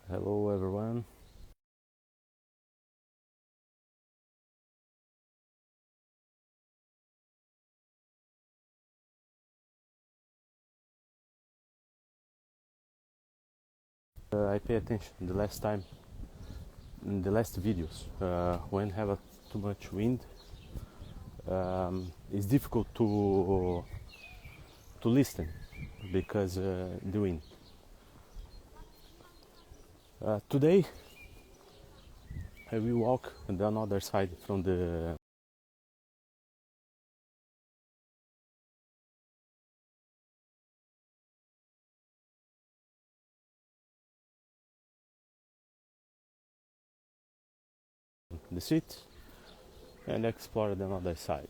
Hello everyone. I pay attention in the last videos when have too much wind. It's difficult to listen because the wind. Today I will walk on the other side from the street and explore the other side.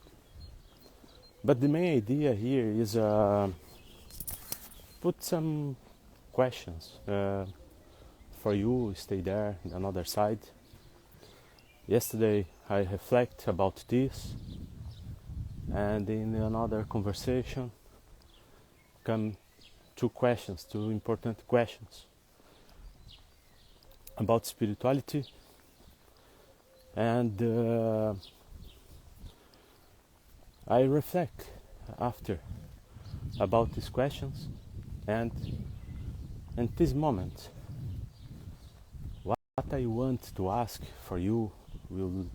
But the main idea here is put some questions for you. Stay there on the other side. Yesterday I reflect about this, and in another conversation come two important questions about spirituality, and I reflect after about these questions, and in this moment what I want to ask for you will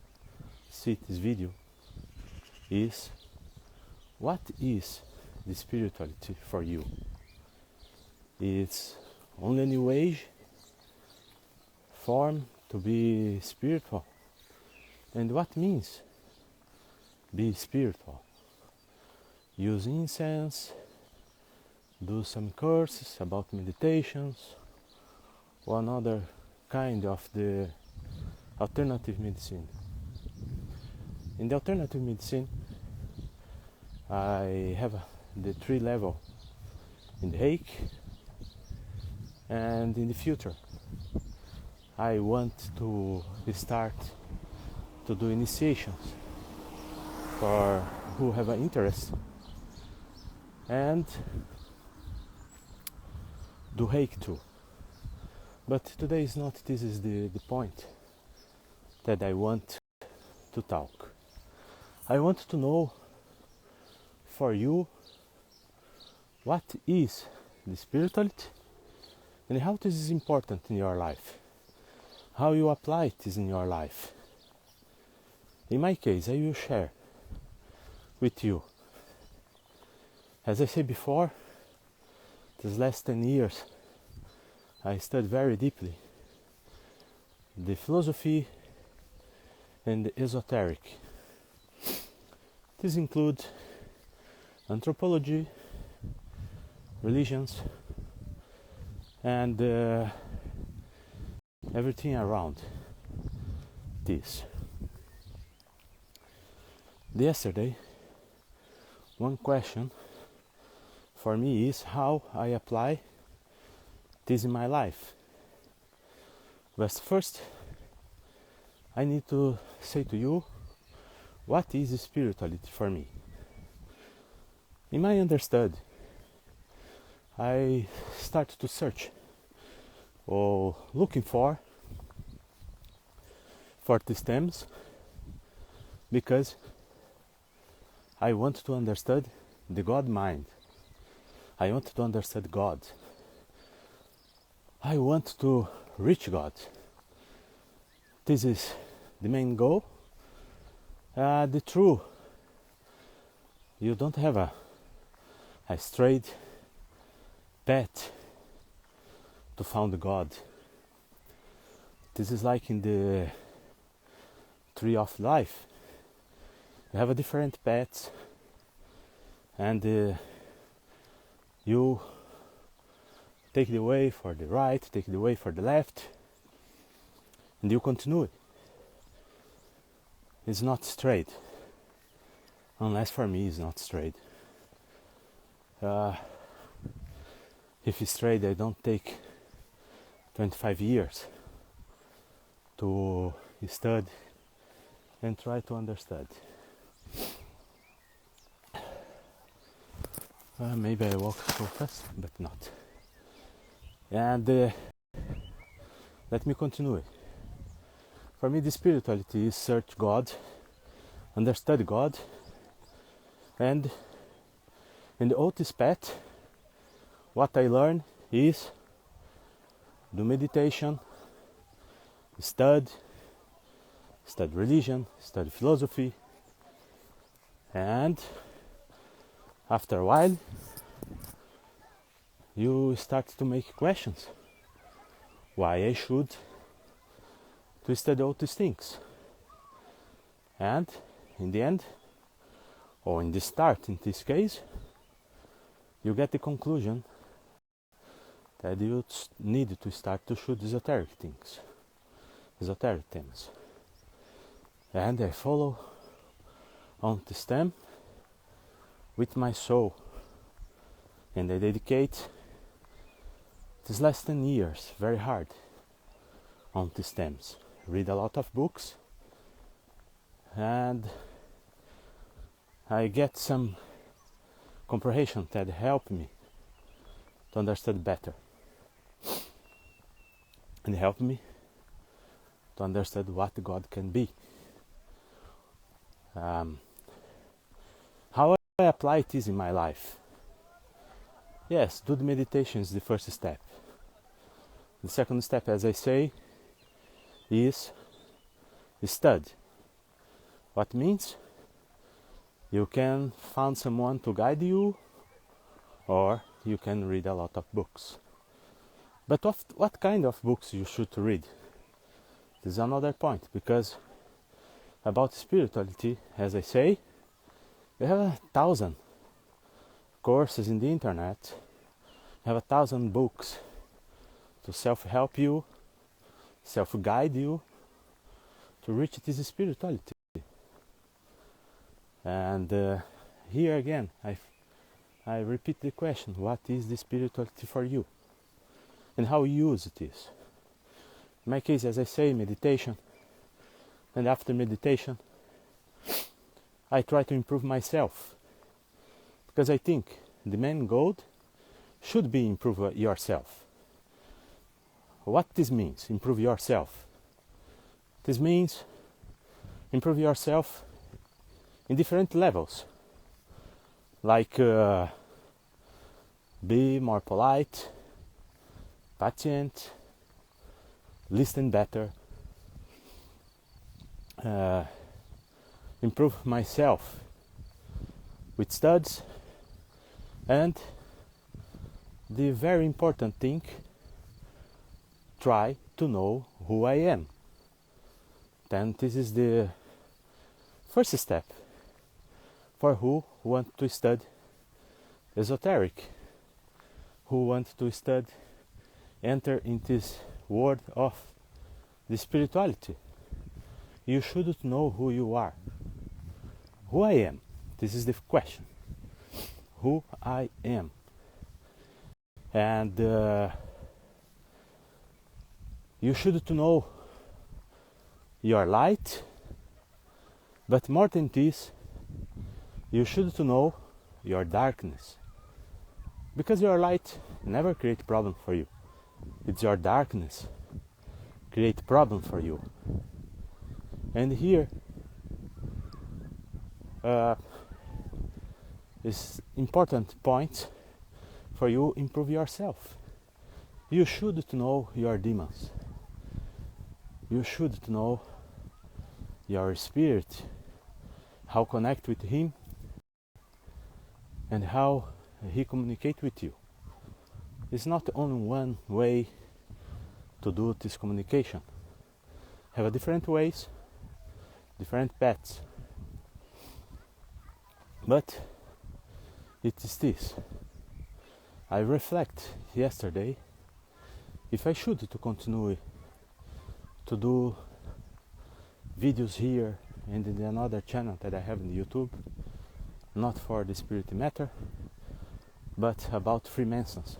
see this video is: what is the spirituality for you? It's only a new age form to be spiritual, and what means be spiritual? Use incense, do some courses about meditations, or another kind of the alternative medicine. In the alternative medicine, I have the 3 level in the Reiki, and in the future I want to start to do initiations for who have an interest, and do Reiki too. But today is not this is the point that I want to talk. I want to know for you what is the spirituality and how this is important in your life, how you apply this in your life. In my case, I will share with you. As I said before, these last 10 years I studied very deeply the philosophy and the esoteric. These include anthropology, religions, and everything around this. Yesterday, one question for me is how I apply this in my life. But first, I need to say to you, what is spirituality for me? In my understanding, I started to search or looking for these terms because I want to understand the God mind. I want to understand God. I want to reach God. This is the main goal. The true, you don't have a straight path to find God. This is like in the tree of life. You have a different paths, and you take the way for the right, take the way for the left, and you continue. It's not straight, unless for me it's not straight. If it's straight, I don't take 25 years to study and try to understand. Maybe I walk so fast, but not. And Let me continue. For me, the spirituality is search God, understand God, and in the Otis path, what I learned is do meditation, study religion, study philosophy, and after a while you start to make questions. Why I should to study all these things? And in the end, or in the start in this case, you get the conclusion that you need to start to shoot esoteric things, esoteric themes. And I follow on this theme with my soul, and I dedicate these last 10 years very hard on these themes. Read a lot of books, and I get some comprehension that help me to understand better, and help me to understand what God can be. How I apply this in my life? Yes, do the meditation is the first step. The second step, as I say, is study. What means? You can find someone to guide you, or you can read a lot of books. But what kind of books you should read? This is another point, because about spirituality, as I say, you have 1,000 courses in the internet, you have 1,000 books to self-help you, self-guide you to reach this spirituality. And here again, I repeat the question: what is the spirituality for you, and how you use it is? In my case, as I say, meditation, and after meditation, I try to improve myself, because I think the main goal should be improve yourself. What this means, improve yourself? This means improve yourself in different levels, like be more polite, patient, listen better, improve myself with studies, and the very important thing, try to know who I am. Then this is the first step for who want to study esoteric, who want to study, enter in this world of the spirituality. You should know who you are, who I am. This is the question, who I am. And you should know your light, but more than this, you should know your darkness, because your light never create problem for you. It's your darkness create problem for you. And here is important point for you improve yourself. You should know your demons. You should know your spirit, how connect with him, and how he communicate with you. It's not only one way to do this communication. Have different ways, different paths. But it is this. I reflect yesterday if I should to continue to do videos here and in another channel that I have in YouTube, not for the spirit matter, but about Freemasons.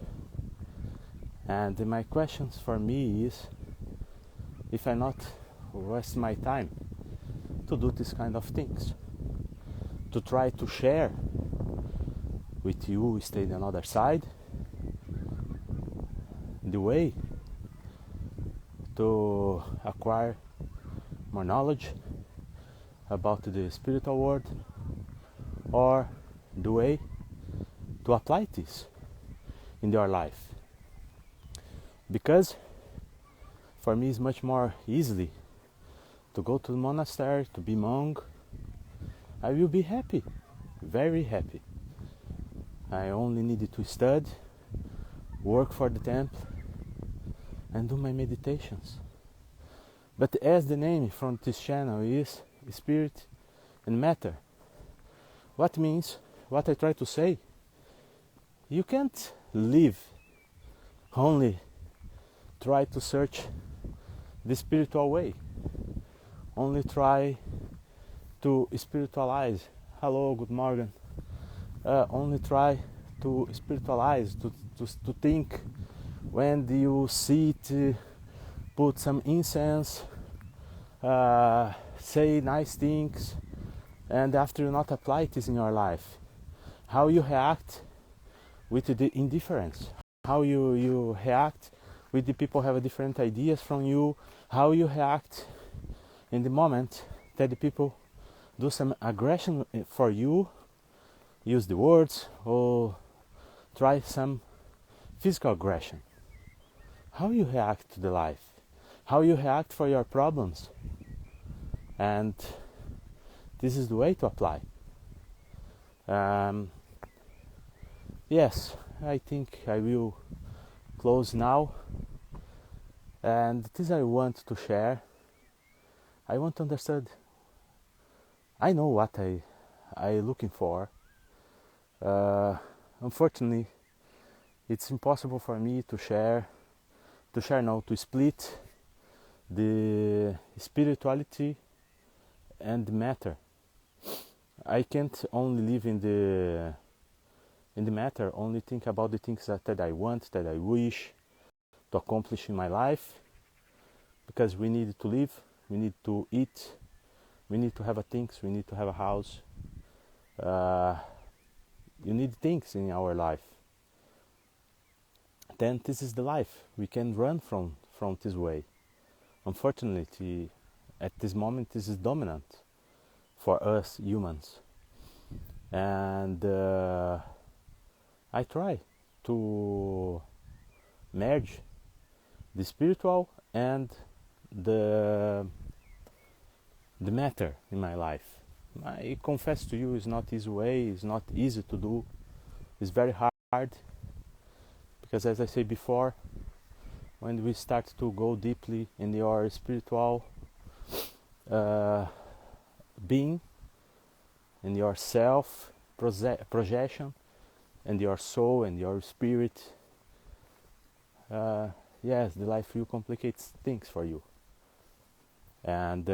And my questions for me is if I not waste my time to do this kind of things, to try to share with you who stay on the other side the way to acquire more knowledge about the spiritual world, or the way to apply this in your life. Because for me it's much more easily to go to the monastery, to be monk. I will be happy, very happy. I only needed to study, work for the temple, and do my meditations. But as the name from this channel is Spirit and Matter, what means, what I try to say, you can't live only try to search the spiritual way, only try to spiritualize. Hello, good morning. Only try to spiritualize, to think when you sit, put some incense, say nice things, and after you not apply this in your life, how you react with the indifference, how you react with the people who have different ideas from you, how you react in the moment that the people do some aggression for you, use the words, or try some physical aggression. How you react to the life, how you react for your problems. And this is the way to apply. Yes, I think I will close now. And this I want to share. I want to understand. I know what I looking for. Unfortunately, it's impossible for me to split the spirituality and the matter. I can't only live in the matter, only think about the things that I want, that I wish to accomplish in my life, because we need to live, we need to eat, we need to have things, we need to have a house. You need things in our life. Then this is the life. We can run from this way. Unfortunately, at this moment, this is dominant for us humans. And I try to merge the spiritual and the matter in my life. I confess to you, it's not easy way, it's not easy to do, it's very hard, because as I said before, when we start to go deeply in your spiritual being, in your self projection, and your soul and your spirit, yes, the life will complicate things for you. And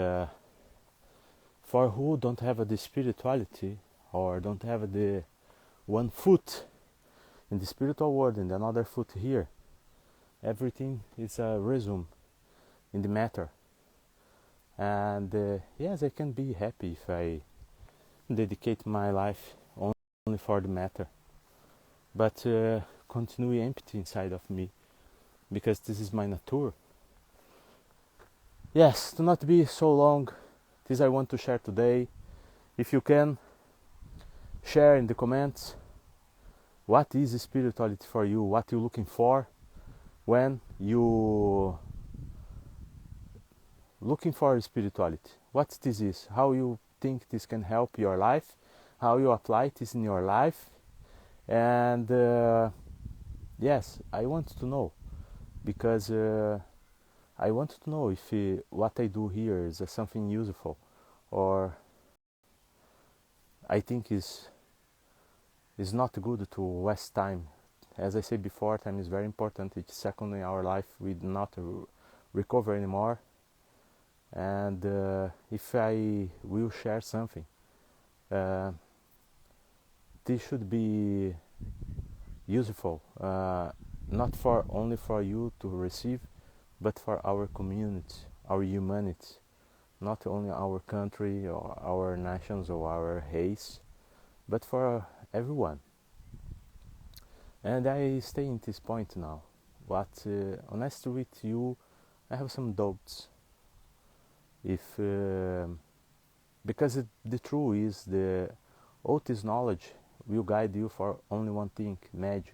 for who don't have the spirituality, or don't have the one foot in the spiritual world and another foot here, everything is a resume in the matter. And yes, I can be happy if I dedicate my life only for the matter, but continue empty inside of me, because this is my nature. Yes, to not be so long, this I want to share today. If you can, share in the comments what is spirituality for you, what you're looking for when you looking for spirituality, what this is, how you think this can help your life, how you apply this in your life. And yes, I want to know, because I want to know if what I do here is something useful, or I think is not good to waste time. As I said before, time is very important. Each second in our life we do not recover anymore. And if I will share something, this should be useful, not for only for you to receive, but for our community, our humanity, not only our country or our nations or our race, but for everyone. And I stay in this point now. But honestly with you, I have some doubts if because the truth is the ultimate knowledge will guide you for only one thing, magic.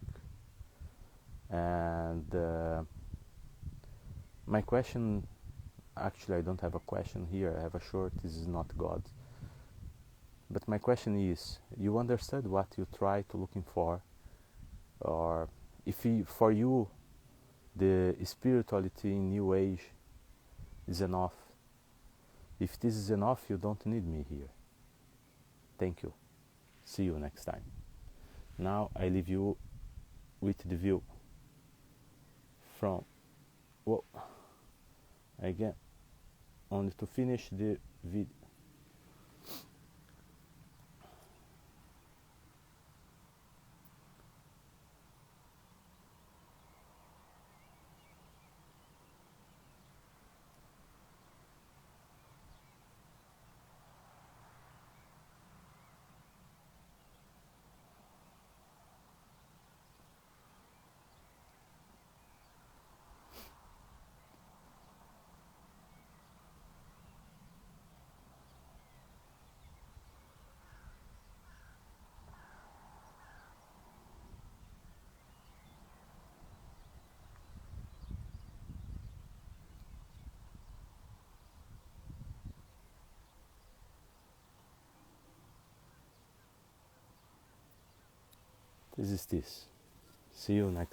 And my question, actually I don't have a question here, I have a short, this is not God. But my question is, you understood what you try to looking for? Or if for you the spirituality in New Age is enough? If this is enough, you don't need me here. Thank you. See you next time. Now I leave you with the view from, well, again, only to finish the video. This is this. See you next